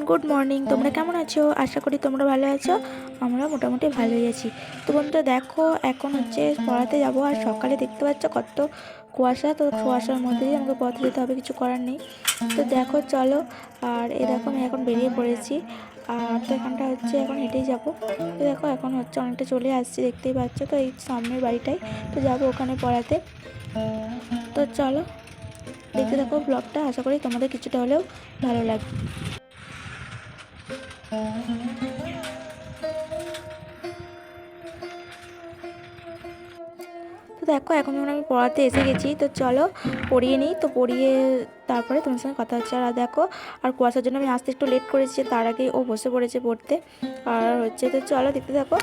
Good morning. তোমরা কেমন আছো? আশা করি তোমরা ভালো আছো। আমরা মোটামুটি ভালোই আছি। তো বন্ধুরা দেখো, এখন হচ্ছে পড়াতে যাব। আর সকালে দেখতে পাচ্ছ কত কুয়াশা, তো কুয়াশার মধ্যে দিয়ে আমাকে পড়াতে যেতে হবে, কিছু করার নেই। তো দেখো চলো। আর এই দেখো আমি এখন বেরিয়ে পড়েছি। আর তো এখানটা হচ্ছে এখন হেঁটেই যাব। তো দেখো এখন হচ্ছে অনেকটা চলে আসছি, দেখতেই পাচ্ছ। তো এই সামনের বাড়িটাই তো যাব ওখানে পড়াতে। তো চলো দেখতে থাকো ব্লগটা, আশা করি তোমাদের কিছুটা হলেও ভালো লাগবে। তো দেখো এখন যখন আমি পড়াতে এসে গেছি, তো চলো পড়িয়ে নিই। তো পড়িয়ে তারপরে তোমার সঙ্গে কথা হচ্ছে। আর দেখো, আর কুয়াশার জন্য আমি আসতে একটু লেট করেছি, তার আগে ও বসে পড়েছে পড়তে। আর হচ্ছে তো চলো দেখতে থাকো।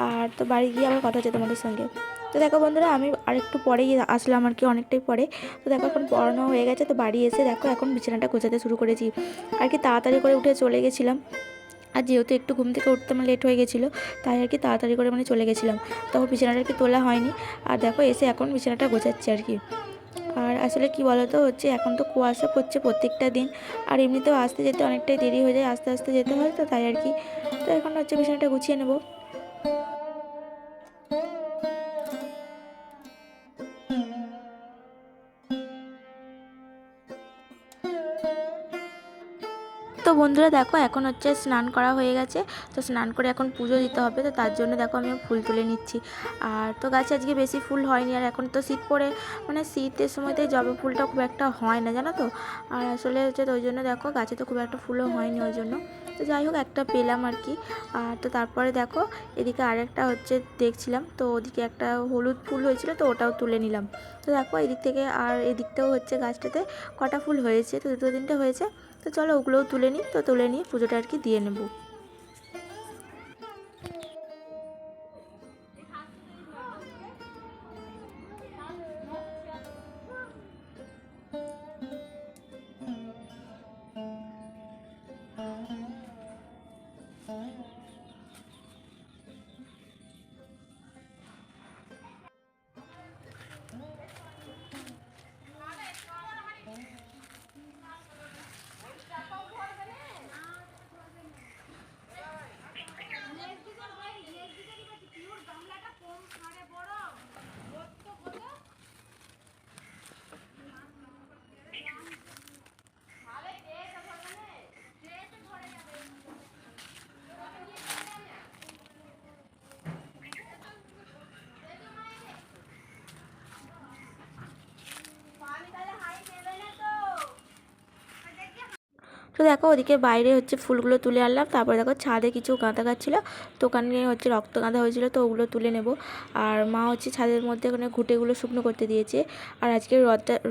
আর তো বাড়ি গিয়ে আবার কথা হচ্ছে তোমাদের সঙ্গে। তো দেখো বন্ধুরা, আমি আরেকটু পরেই আসলাম আর কি, অনেকটাই পরে। তো দেখো এখন পড়ানো হয়ে গেছে। তো বাড়ি এসে দেখো এখন বিছানাটা গোছাতে শুরু করেছি আর কি। তাড়াতাড়ি করে উঠে চলে গেছিলাম। আর যেহেতু একটু ঘুম থেকে উঠতে আমার লেট হয়ে গেছিলো, তাই আর কি তাড়াতাড়ি করে মানে চলে গেছিলাম। তখন বিছানাটা আর কি তোলা হয়নি। আর দেখো এসে এখন বিছানাটা গোছাচ্ছি আর কি। আর আসলে কি বলতো হচ্ছে, এখন তো কুয়াশা পড়ছে প্রত্যেকটা দিন। আর এমনিতেও আসতে যেতে অনেকটাই দেরি হয়ে যায়, আস্তে আস্তে যেতে হয়, তো তাই আর কি। তো এখন হচ্ছে বিছানাটা গুছিয়ে নেবো। তো বন্ধুরা দেখো, এখন হচ্ছে স্নান করা হয়ে গেছে। তো স্নান করে এখন পুজো দিতে হবে, তো তার জন্য দেখো আমি ফুল তুলে নিচ্ছি। আর তো গাছে আজকে বেশি ফুল হয়নি। আর এখন তো শীত পড়ে, মানে শীতের সময়তেই জবা ফুলটা খুব একটা হয় না, জানো তো। আর আসলে হচ্ছে তো ওই জন্য দেখো গাছে তো খুব একটা ফুলও হয়নি ওই জন্য। তো যাই হোক, একটা পেলাম আর কি। আর তো তারপরে দেখো এদিকে আরেকটা হচ্ছে দেখছিলাম, তো ওদিকে একটা হলুদ ফুল হয়েছিল, তো ওটাও তুলে নিলাম। তো দেখো এদিক থেকে আর এদিকটাও হচ্ছে গাছটাতে কটা ফুল হয়েছে, তো দুটো তিনটে হয়েছে। তো চলো ওগুলোও তুলে নিই। তো তুলে নিয়ে পুজোটা আর কি দিয়ে নেব। তো দেখো ওদিকে বাইরে হচ্ছে ফুলগুলো তুলে আনলাম। তারপরে দেখো ছাদে কিছু গাঁদা গাছ ছিল, তো ওখানে হচ্ছে রক্ত গাঁদা হয়েছিল, তো ওগুলো তুলে নেব। আর মা হচ্ছে ছাদের মধ্যে ওখানে ঘুঁটেগুলো শুকনো করতে দিয়েছে। আর আজকে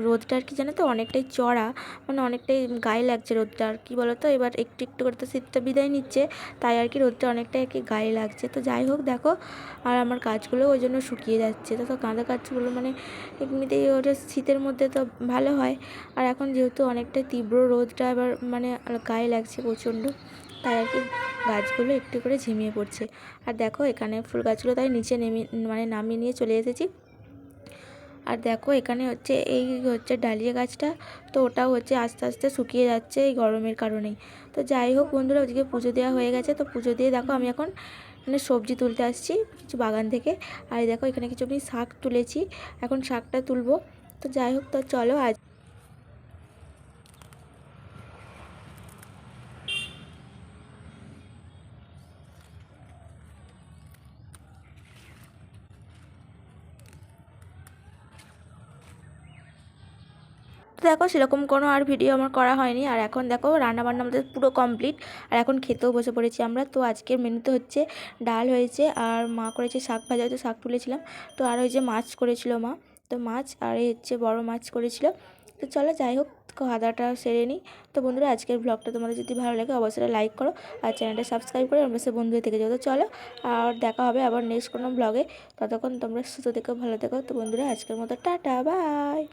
রোদটা আর কি জানো তো অনেকটাই চড়া, মানে অনেকটাই গায়ে লাগছে রোদটা। আর কি বলো তো, এবার একটু একটু করে তো শীতটা বিদায় নিচ্ছে, তাই আর কি রোদটা অনেকটাই আর কি গায়ে লাগছে। তো যাই হোক দেখো, আর আমার গাছগুলো ওই জন্য শুকিয়ে যাচ্ছে। তো গাঁদা গাছগুলো মানে এমনিতেই ওটা শীতের মধ্যে তো ভালো হয়। আর এখন যেহেতু অনেকটা তীব্র রোদটা এবার মানে গায়ে লাগছে প্রচণ্ড, তাই আর কি গাছগুলো একটু করে ঝিমিয়ে পড়ছে। আর দেখো এখানে ফুল গাছগুলো তাই নিচে মানে নামিয়ে নিয়ে চলে এসেছি। আর দেখো এখানে হচ্ছে এই হচ্ছে ডালিয়া গাছটা, তো ওটাও হচ্ছে আস্তে আস্তে শুকিয়ে যাচ্ছে এই গরমের কারণেই। তো যাই হোক বন্ধুরা, ওদিকে পুজো দেওয়া হয়ে গেছে। তো পুজো দিয়ে দেখো আমি এখন মানে সবজি তুলতে আসছি কিছু বাগান থেকে। আর দেখো এখানে কিছু আমি শাক তুলেছি, এখন শাকটা তুলবো। তো যাই হোক, তো চলো আজ দেখো সেরকম কোনো আর ভিডিও আমার করা হয়নি। আর এখন দেখো রান্নাবান্না আমাদের পুরো কমপ্লিট। আর এখন খেতেও বসে পড়েছি আমরা। তো আজকের মেনুতে হচ্ছে ডাল হয়েছে, আর মা করেছে শাক ভাজা, হয়তো শাক তুলেছিলাম। তো আর ওই যে মাছ করেছিল মা, তো মাছ আর এই হচ্ছে বড় মাছ করেছিল। তো চলো যাই হোক, খাওয়া দাওয়াটা সেরে নিই। তো বন্ধুরা আজকের ব্লগটা তোমাদের যদি ভালো লাগে অবশ্যই লাইক করো, আর চ্যানেলটা সাবস্ক্রাইব করে আমার সাথে বন্ধু হয়ে থেকে যাও। তো চলো, আর দেখা হবে আবার নেক্সট কোনো ব্লগে। ততক্ষণ তোমরা সুস্থ থেকো, ভালো থেকো। তো বন্ধুরা আজকের মতো টাটা, বাই।